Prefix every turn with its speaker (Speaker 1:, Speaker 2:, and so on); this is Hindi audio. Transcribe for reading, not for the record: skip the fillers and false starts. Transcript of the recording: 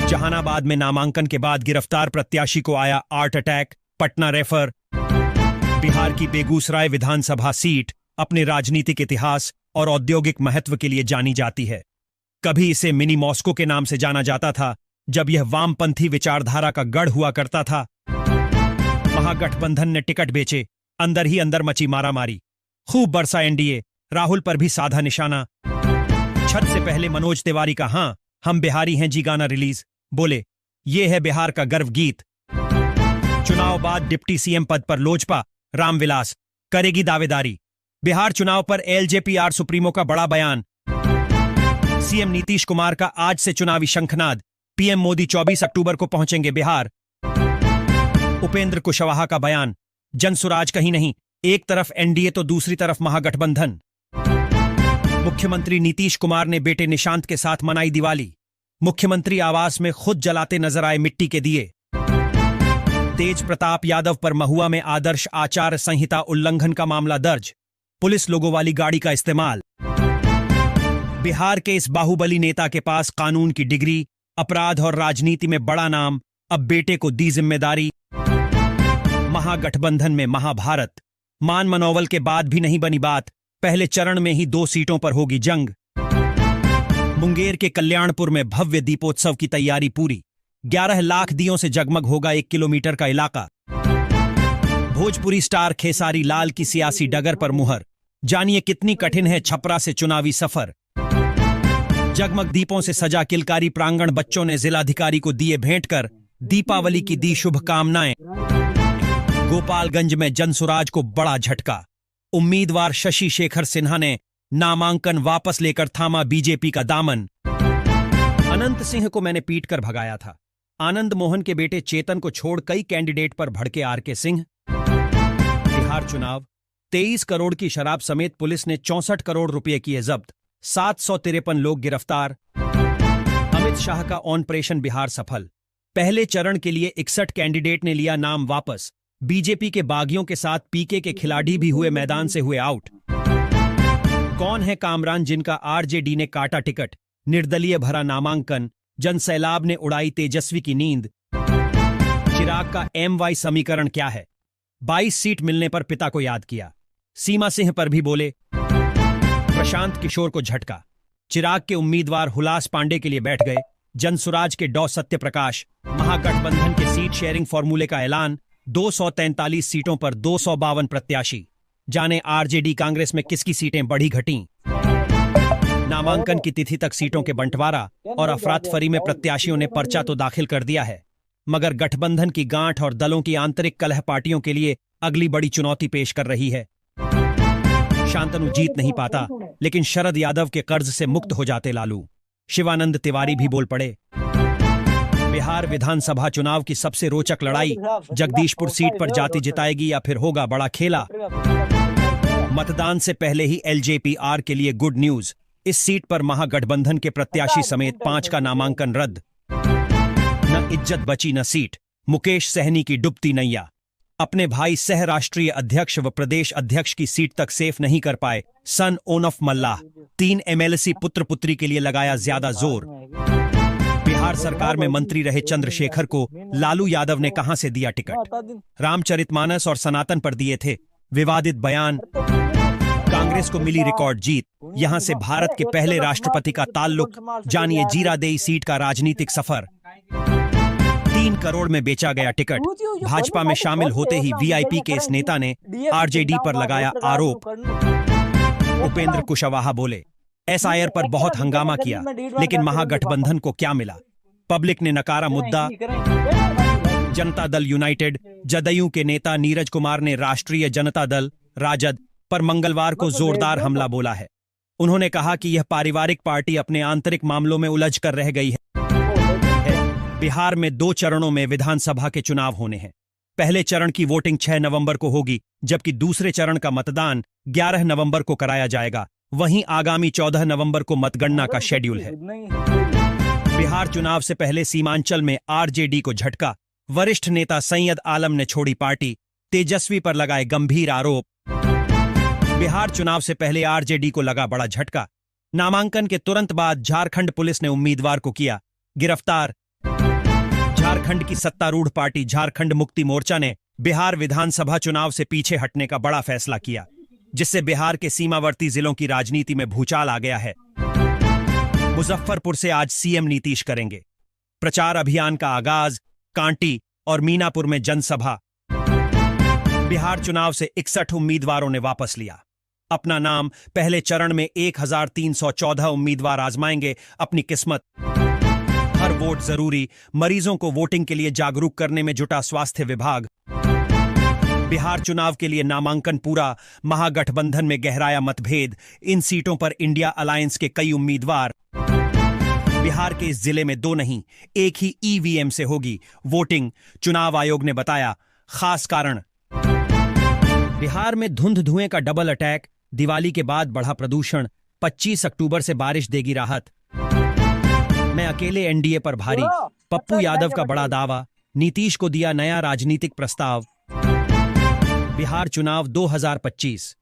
Speaker 1: जहानाबाद में नामांकन के बाद गिरफ्तार प्रत्याशी को आया heart attack, Patna refer. Bihar की बेगूसराय विधानसभा सीट अपने राजनीतिक इतिहास और औद्योगिक महत्व के लिए जानी जाती है। कभी इसे मिनी मॉस्को के नाम से जाना जाता था, जब यह वामपंथी विचारधारा का गढ़ हुआ करता था। महागठबंधन ने टिकट बेचे, अंदर ही अंदर मची मारामारी, खूब बरसा एनडीए, राहुल पर भी साधा निशाना। छठ से पहले मनोज तिवारी का "हाँ हम बिहारी हैं जी" गाना रिलीज, बोले ये है बिहार का गर्व गीत। चुनाव बाद डिप्टी सीएम पद पर लोजपा रामविलास करेगी दावेदारी। बिहार चुनाव पर एलजेपी सुप्रीमो का बड़ा बयान। सीएम नीतीश कुमार का आज से चुनावी शंखनाद, पीएम मोदी 24 अक्टूबर को पहुंचेंगे बिहार। उपेंद्र कुशवाहा का बयान, जनसुराज कहीं नहीं, एक तरफ एनडीए तो दूसरी तरफ महागठबंधन। मुख्यमंत्री नीतीश कुमार ने बेटे निशांत के साथ मनाई दिवाली। मुख्यमंत्री आवास में खुद जलाते नजर आए मिट्टी के दिए। तेज प्रताप यादव पर महुआ में आदर्श आचार संहिता उल्लंघन का मामला दर्ज, पुलिस लोगों वाली गाड़ी का इस्तेमाल। बिहार के इस बाहुबली नेता के पास कानून की डिग्री, अपराध और राजनीति में बड़ा नाम, अब बेटे को दी जिम्मेदारी। महागठबंधन में महाभारत, मान मनोवल के बाद भी नहीं बनी बात, पहले चरण में ही 2 सीटों पर होगी जंग। मुंगेर के कल्याणपुर में भव्य दीपोत्सव की तैयारी पूरी, 11 लाख दियों से जगमग होगा 1 किलोमीटर का इलाका। भोजपुरी स्टार खेसारी लाल की सियासी डगर पर मुहर, जानिए कितनी कठिन है छपरा से चुनावी सफर। जगमग दीपों से सजा किलकारी प्रांगण, बच्चों ने जिलाधिकारी को दिए भेंट कर दीपावली की दी शुभकामनाएं। गोपालगंज में जनसुराज को बड़ा झटका, उम्मीदवार शशि शेखर सिन्हा ने नामांकन वापस लेकर थामा बीजेपी का दामन। अनंत सिंह को मैंने पीट कर भगाया था, आनंद मोहन के बेटे चेतन को छोड़ कई कैंडिडेट पर भड़के आरके सिंह। बिहार चुनाव, 23 करोड़ की शराब समेत पुलिस ने 64 करोड़ रुपए किए जब्त, 753 लोग गिरफ्तार। अमित शाह का ऑपरेशन बिहार सफल, पहले चरण के लिए 61 कैंडिडेट ने लिया नाम वापस। बीजेपी के बागियों के साथ पीके के खिलाड़ी भी हुए मैदान से हुए आउट। कौन है कामरान जिनका आरजेडी ने काटा टिकट, निर्दलीय भरा नामांकन, जनसैलाब ने उड़ाई तेजस्वी की नींद। चिराग का एमवाई समीकरण क्या है, 22 सीट मिलने पर पिता को याद किया। सीमा सिंह पर भी बोले। प्रशांत किशोर को झटका, चिराग के उम्मीदवार हुलास पांडे के लिए बैठ गए। जनसुराज के डॉ सत्यप्रकाश, महागठबंधन के सीट शेयरिंग फॉर्मूले का ऐलान, 243 सीटों पर 252 प्रत्याशी। जाने आरजेडी कांग्रेस में किसकी सीटें बढ़ी घटी। नामांकन की तिथि तक सीटों के बंटवारा और अफरातफरी में प्रत्याशियों ने पर्चा तो दाखिल कर दिया है, मगर गठबंधन की गांठ और दलों की आंतरिक कलह पार्टियों के लिए अगली बड़ी चुनौती पेश कर रही है। शांतनु जीत नहीं पाता, लेकिन शरद यादव के कर्ज से मुक्त हो जाते लालू। शिवानंद तिवारी भी बोल पड़े। बिहार विधानसभा चुनाव की सबसे रोचक लड़ाई, जगदीशपुर सीट पर जाति जिताएगी या फिर होगा बड़ा खेला। मतदान से पहले ही एलजेपीआर के लिए गुड न्यूज, इस सीट पर महागठबंधन के प्रत्याशी समेत 5 का नामांकन रद्द। न इज्जत बची न सीट, मुकेश सहनी की डूबती नैया। अपने भाई सह राष्ट्रीय अध्यक्ष व प्रदेश अध्यक्ष की सीट तक सेफ नहीं कर पाए सन ऑफ मल्लाह, 3 एमएलसी पुत्र पुत्री के लिए लगाया ज्यादा जोर। बिहार सरकार में मंत्री रहे चंद्रशेखर को लालू यादव ने कहां से दिया टिकट, रामचरितमानस और सनातन पर दिए थे विवादित बयान। कांग्रेस को मिली रिकॉर्ड जीत, यहां से भारत के पहले राष्ट्रपति का ताल्लुक। जानिए जीरादेई सीट का राजनीतिक सफर। 3 करोड़ में बेचा गया टिकट, भाजपा में शामिल होते ही वीआईपी के इस नेता ने आरजेडी पर लगाया आरोप। उपेंद्र कुशवाहा बोले, एसआईआर पर बहुत हंगामा किया, लेकिन महागठबंधन को क्या मिला। पब्लिक ने नकारा मुद्दा। जनता दल यूनाइटेड जदयू के नेता नीरज कुमार ने राष्ट्रीय जनता दल राजद पर मंगलवार को जोरदार हमला बोला है। उन्होंने कहा कि यह पारिवारिक पार्टी अपने आंतरिक मामलों में उलझ कर रह गई है। बिहार में 2 चरणों में विधानसभा के चुनाव होने हैं। पहले चरण की वोटिंग 6 नवंबर को होगी, जबकि दूसरे चरण का मतदान 11 नवंबर को कराया जाएगा। वहीं आगामी 14 नवंबर को मतगणना का शेड्यूल है। बिहार चुनाव से पहले सीमांचल में आरजेडी को झटका, वरिष्ठ नेता सैयद आलम ने छोड़ी पार्टी, तेजस्वी पर लगाए गंभीर आरोप। बिहार चुनाव से पहले आरजेडी को लगा बड़ा झटका, नामांकन के तुरंत बाद झारखंड पुलिस ने उम्मीदवार को किया गिरफ्तार। झारखंड की सत्तारूढ़ पार्टी झारखंड मुक्ति मोर्चा ने बिहार विधानसभा चुनाव से पीछे हटने का बड़ा फैसला किया, जिससे बिहार के सीमावर्ती जिलों की राजनीति में भूचाल आ गया है। मुजफ्फरपुर से आज सीएम नीतीश करेंगे प्रचार अभियान का आगाज। कांटी और मीनापुर में जनसभा। बिहार चुनाव से 61 उम्मीदवारों ने वापस लिया अपना नाम। पहले चरण में 1314 उम्मीदवार आजमाएंगे अपनी किस्मत। हर वोट जरूरी। मरीजों को वोटिंग के लिए जागरूक करने में जुटा स्वास्थ्य विभाग। बिहार चुनाव के लिए नामांकन पूरा। महागठबंधन में गहराया मतभेद। इन सीटों पर इंडिया अलायंस के कई उम्मीदवार। बिहार के इस जिले में 2 नहीं, 1 ही ईवीएम से होगी वोटिंग। चुनाव आयोग ने बताया खास कारण। बिहार में धुंध धुएं का डबल अटैक। दिवाली के बाद बढ़ा प्रदूषण। 25 अक्टूबर से बारिश देगी राहत। मैं अकेले एनडीए पर भारी। पप्पू यादव का बड़ा दावा। नीतीश को दिया नया राजनीतिक प्रस्ताव। बिहार चुनाव 2025।